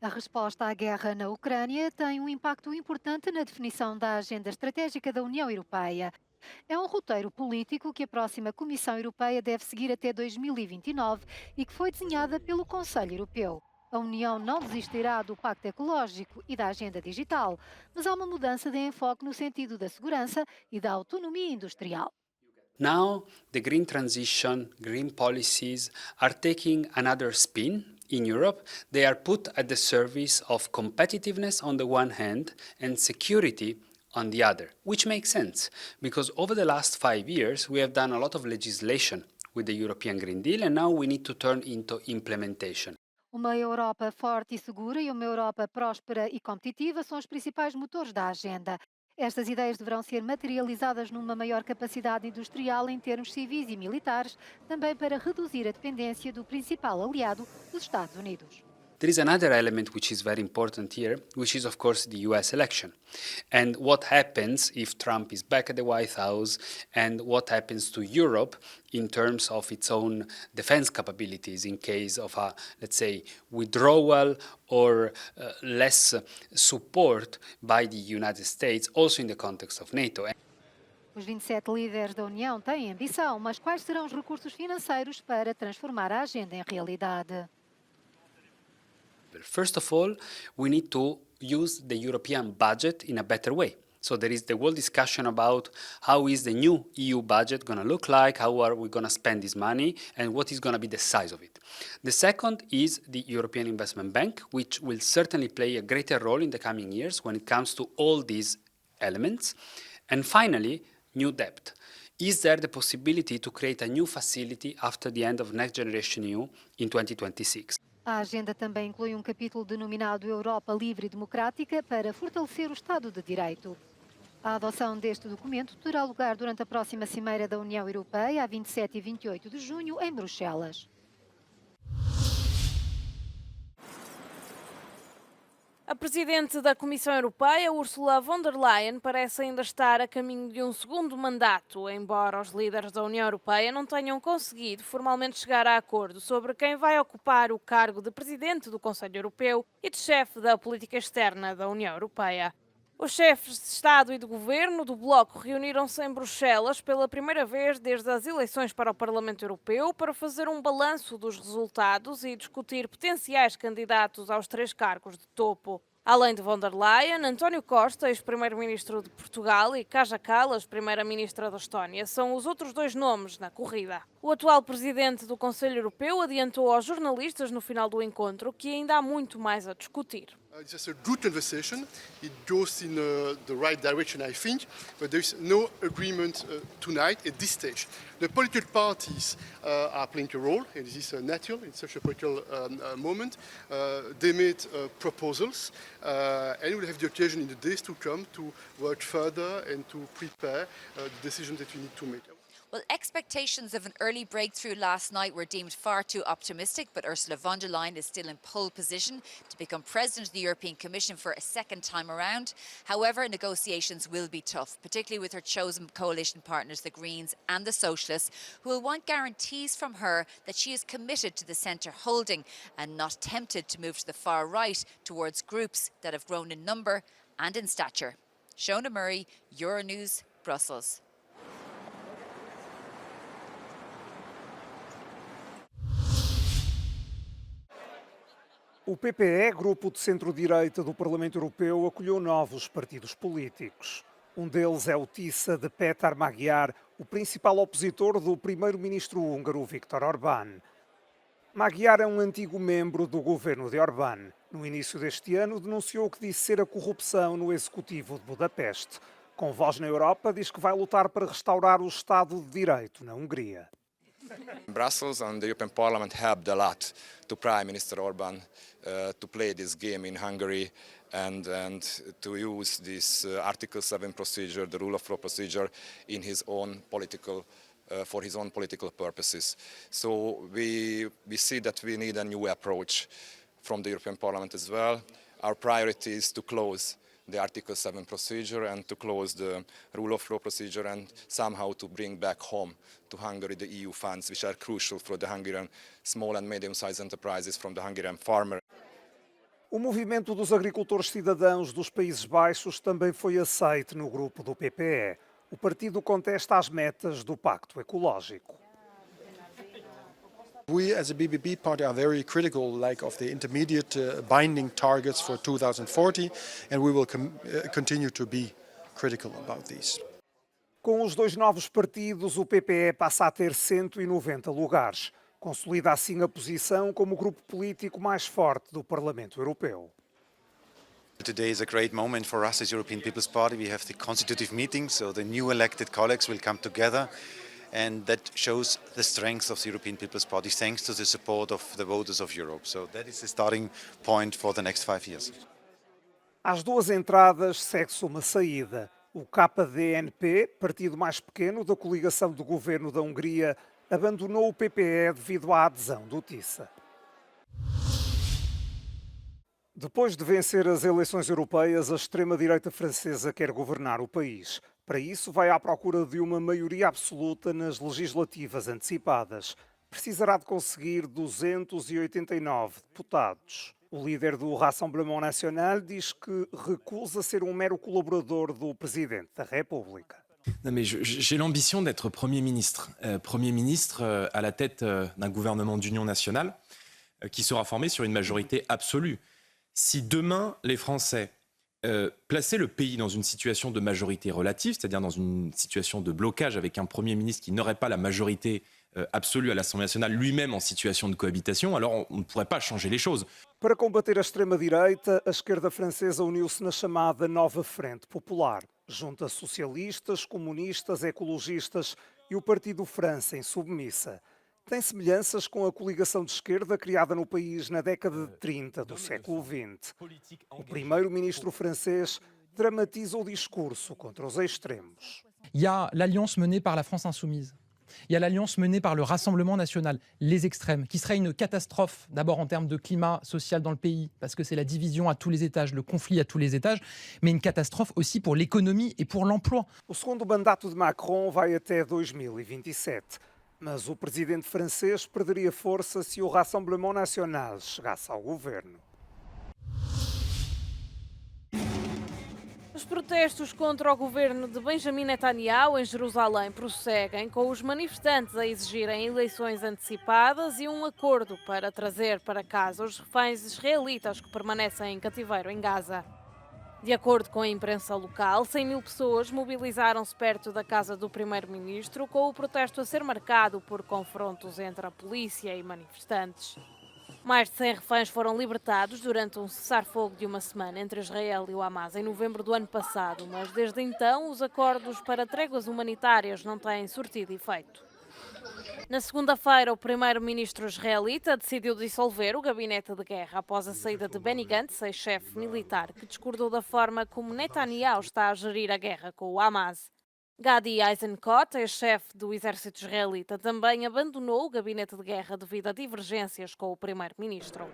A resposta à guerra na Ucrânia tem um impacto importante na definição da agenda estratégica da União Europeia. É um roteiro político que a próxima Comissão Europeia deve seguir até 2029 e que foi desenhada pelo Conselho Europeu. A União não desistirá do Pacto Ecológico e da Agenda Digital, mas há uma mudança de enfoque no sentido da segurança e da autonomia industrial. Now, the green transition, green policies are taking another spin. In Europe, they are put at the service of competitiveness on the one hand and security on the other, which makes sense because over the last 5 years we have done a lot of legislation with the European Green Deal and now we need to turn into implementation. Uma Europa forte e segura e uma Europa próspera e competitiva são os principais motores da agenda. Estas ideias deverão ser materializadas numa maior capacidade industrial em termos civis e militares, também para reduzir a dependência do principal aliado, os Estados Unidos. There is another element which is very important here, which is, of course, the US election. And what happens if Trump is back at the White House, and what happens to Europe in terms of its own defense capabilities in case of a, let's say, withdrawal or less support by the United States, also in the context of NATO. Os 27 líderes da União têm ambição, mas quais serão os recursos financeiros para transformar a agenda em realidade? First of all, we need to use the European budget in a better way. So there is the whole discussion about how is the new EU budget going to look like, how are we going to spend this money, and what is going to be the size of it. The second is the European Investment Bank, which will certainly play a greater role in the coming years when it comes to all these elements. And finally, new debt. Is there the possibility to create a new facility after the end of Next Generation EU in 2026? A agenda também inclui um capítulo denominado Europa Livre e Democrática para fortalecer o Estado de Direito. A adoção deste documento terá lugar durante a próxima Cimeira da União Europeia, a 27 e 28 de junho, em Bruxelas. A presidente da Comissão Europeia, Ursula von der Leyen, parece ainda estar a caminho de um segundo mandato, embora os líderes da União Europeia não tenham conseguido formalmente chegar a acordo sobre quem vai ocupar o cargo de presidente do Conselho Europeu e de chefe da política externa da União Europeia. Os chefes de Estado e de Governo do Bloco reuniram-se em Bruxelas pela primeira vez desde as eleições para o Parlamento Europeu para fazer um balanço dos resultados e discutir potenciais candidatos aos três cargos de topo. Além de von der Leyen, António Costa, ex-primeiro-ministro de Portugal, e Kaja Kallas, primeira-ministra da Estónia, são os outros dois nomes na corrida. O atual presidente do Conselho Europeu adiantou aos jornalistas no final do encontro que ainda há muito mais a discutir. It's just a good conversation. It goes in the right direction, I think, but there is no agreement tonight at this stage. The political parties are playing a role, and this is natural in such a political moment. They made proposals, and we will have the occasion in the days to come to work further and to prepare the decisions that we need to make. Well, expectations of an early breakthrough last night were deemed far too optimistic, but Ursula von der Leyen is still in pole position to become president of the European Commission for a second time around. However, negotiations will be tough, particularly with her chosen coalition partners, the Greens and the Socialists, who will want guarantees from her that she is committed to the centre holding and not tempted to move to the far right towards groups that have grown in number and in stature. Shona Murray, Euronews, Brussels. O PPE, grupo de centro-direita do Parlamento Europeu, acolheu novos partidos políticos. Um deles é o TISA de Péter Magyar, o principal opositor do primeiro-ministro húngaro Viktor Orbán. Magyar é um antigo membro do governo de Orbán. No início deste ano, denunciou o que disse ser a corrupção no executivo de Budapeste. Com voz na Europa, diz que vai lutar para restaurar o Estado de Direito na Hungria. Brussels and the European Parliament helped a lot to Prime Minister Orban to play this game in Hungary and to use this Article 7 procedure, the rule of law procedure, in his own political for his own political purposes. So we see that we need a new approach from the European Parliament as well. Our priority is to close the Article 7 procedure and to close the rule of law procedure and somehow to bring back home to Hungary the EU funds, which are crucial for the Hungarian small and medium-sized enterprises from the Hungarian farmer. O movimento dos agricultores cidadãos dos Países Baixos também foi aceite no grupo do PPE. O partido contesta as metas do Pacto Ecológico. We as a BBB party are very critical of the intermediate binding targets for 2040 and we will continue to be critical about these. Com os dois novos partidos, o PPE passa a ter 190 lugares. Consolida assim a posição como o grupo político mais forte do Parlamento Europeu. Today is a great moment for us as European People's Party. We have the constitutive meeting, so the new elected colleagues will come together, and that shows the strength of the European People's Party thanks to the support of the voters of Europe. So that is the starting point for the next 5 years. Às duas entradas segue-se uma saída. O KDNP, partido mais pequeno da coligação do governo da Hungria, abandonou o PPE devido à adesão do Tissa. Depois de vencer as eleições europeias, a extrema-direita francesa quer governar o país. Para isso, vai à procura de uma maioria absoluta nas legislativas antecipadas. Precisará de conseguir 289 deputados. O líder do Rassemblement National diz que recusa ser um mero colaborador do Presidente da República. Non mais j'ai l'ambition d'être Premier ministre. Premier ministre à la tête d'un gouvernement d'union nationale qui sera formé sur une majorité absolue. Si demain les Français plaçaient le pays dans une situation de majorité relative, c'est-à-dire dans une situation de blocage avec un Premier ministre qui n'aurait pas la majorité absolue à l'Assemblée nationale, lui-même en situation de cohabitation, alors on ne pourrait pas changer les choses. Para combater a extrema-direita, a esquerda francesa uniu-se na chamada Nova Frente Popular. Junta socialistas, comunistas, ecologistas e o Partido França Insubmissa. Tem semelhanças com a coligação de esquerda criada no país na década de 30 do século XX. O primeiro-ministro francês dramatiza o discurso contra os extremos. Il y a l'alliance menée par la France Insoumise. Il y a l'alliance menée par le Rassemblement National, les extrêmes, qui serait une catastrophe, d'abord en termes de climat social dans le pays, parce que c'est la division à tous les étages, le conflit à tous les étages, mais une catastrophe aussi pour l'économie et pour l'emploi. O segundo mandato de Macron vai até 2027, mas o presidente francês perderia força se o Rassemblement National chegasse ao governo. Os protestos contra o governo de Benjamin Netanyahu em Jerusalém prosseguem, com os manifestantes a exigirem eleições antecipadas e um acordo para trazer para casa os reféns israelitas que permanecem em cativeiro em Gaza. De acordo com a imprensa local, 100.000 pessoas mobilizaram-se perto da casa do primeiro-ministro, com o protesto a ser marcado por confrontos entre a polícia e manifestantes. Mais de 100 reféns foram libertados durante um cessar-fogo de uma semana entre Israel e o Hamas em novembro do ano passado, mas desde então os acordos para tréguas humanitárias não têm surtido efeito. Na segunda-feira, o primeiro-ministro israelita decidiu dissolver o gabinete de guerra após a saída de Benny Gantz, ex-chefe militar, que discordou da forma como Netanyahu está a gerir a guerra com o Hamas. Gadi Eisenkot, ex-chefe do exército israelita, também abandonou o gabinete de guerra devido a divergências com o primeiro-ministro.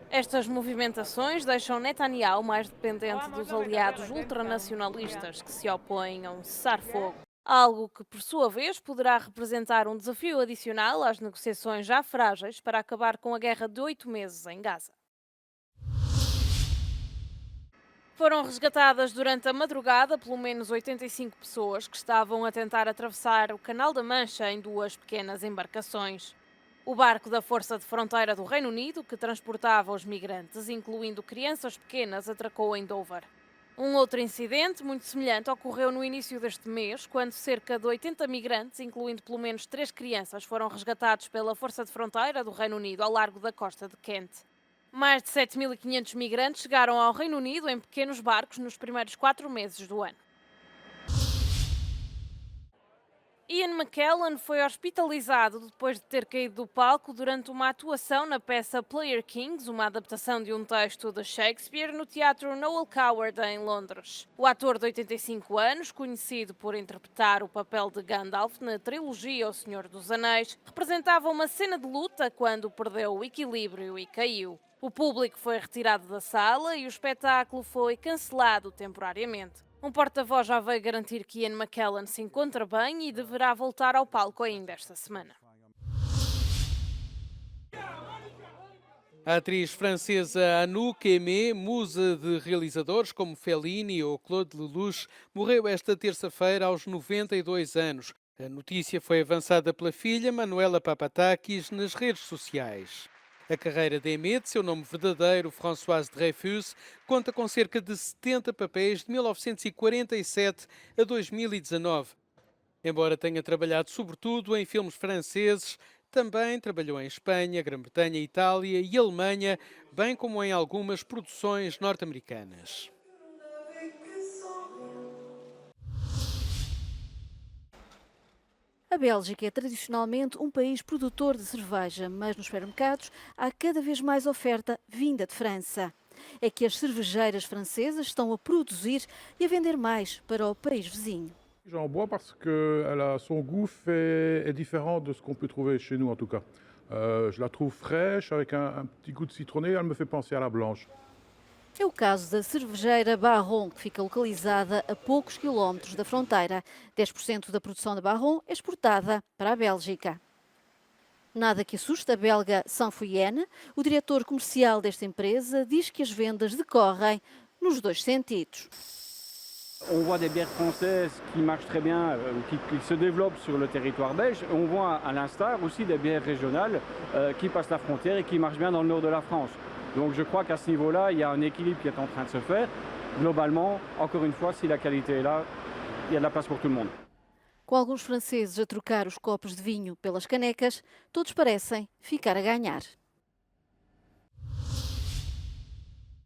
Estas movimentações deixam Netanyahu mais dependente dos aliados ultranacionalistas que se opõem a um cessar-fogo, algo que, por sua vez, poderá representar um desafio adicional às negociações já frágeis para acabar com a guerra de 8 meses em Gaza. Foram resgatadas durante a madrugada pelo menos 85 pessoas que estavam a tentar atravessar o Canal da Mancha em 2 pequenas embarcações. O barco da Força de Fronteira do Reino Unido, que transportava os migrantes, incluindo crianças pequenas, atracou em Dover. Um outro incidente muito semelhante ocorreu no início deste mês, quando cerca de 80 migrantes, incluindo pelo menos 3 crianças, foram resgatados pela Força de Fronteira do Reino Unido ao largo da costa de Kent. Mais de 7.500 migrantes chegaram ao Reino Unido em pequenos barcos nos primeiros 4 meses do ano. Ian McKellen foi hospitalizado depois de ter caído do palco durante uma atuação na peça Player Kings, uma adaptação de um texto de Shakespeare, no Teatro Noel Coward, em Londres. O ator de 85 anos, conhecido por interpretar o papel de Gandalf na trilogia O Senhor dos Anéis, representava uma cena de luta quando perdeu o equilíbrio e caiu. O público foi retirado da sala e o espetáculo foi cancelado temporariamente. Um porta-voz já veio garantir que Ian McKellen se encontra bem e deverá voltar ao palco ainda esta semana. A atriz francesa Anouk Aimée, musa de realizadores como Fellini ou Claude Lelouch, morreu esta terça-feira aos 92 anos. A notícia foi avançada pela filha Manuela Papatakis nas redes sociais. A carreira de Aimée, de seu nome verdadeiro, Françoise Dreyfus, conta com cerca de 70 papéis de 1947 a 2019. Embora tenha trabalhado sobretudo em filmes franceses, também trabalhou em Espanha, Grã-Bretanha, Itália e Alemanha, bem como em algumas produções norte-americanas. A Bélgica é tradicionalmente um país produtor de cerveja, mas nos supermercados há cada vez mais oferta vinda de França. É que as cervejeiras francesas estão a produzir e a vender mais para o país vizinho. J'en bois parce que son goût est différent de ce qu'on peut trouver chez nous en tout cas. Je la trouve fraîche, avec un petit goût de citronné, elle me fait penser à la blanche. É o caso da cervejeira Baron, que fica localizada a poucos quilómetros da fronteira. 10% da produção da Baron é exportada para a Bélgica. Nada que assuste a belga Sanfoyenne, o diretor comercial desta empresa, diz que as vendas decorrem nos dois sentidos. On voit des bières françaises qui marchent très bien, qui se développent sur le territoire belge. On voit à l'instar aussi des bières régionales qui passent la frontière et qui marchent bien dans le nord de la France. Donc je crois qu'à ce niveau-là, il y a un équilibre qui est en train de se faire. Globalement, encore une fois, si la qualité est là, il y a de la place pour tout le monde. Com alguns franceses a trocar os copos de vinho pelas canecas, todos parecem ficar a ganhar.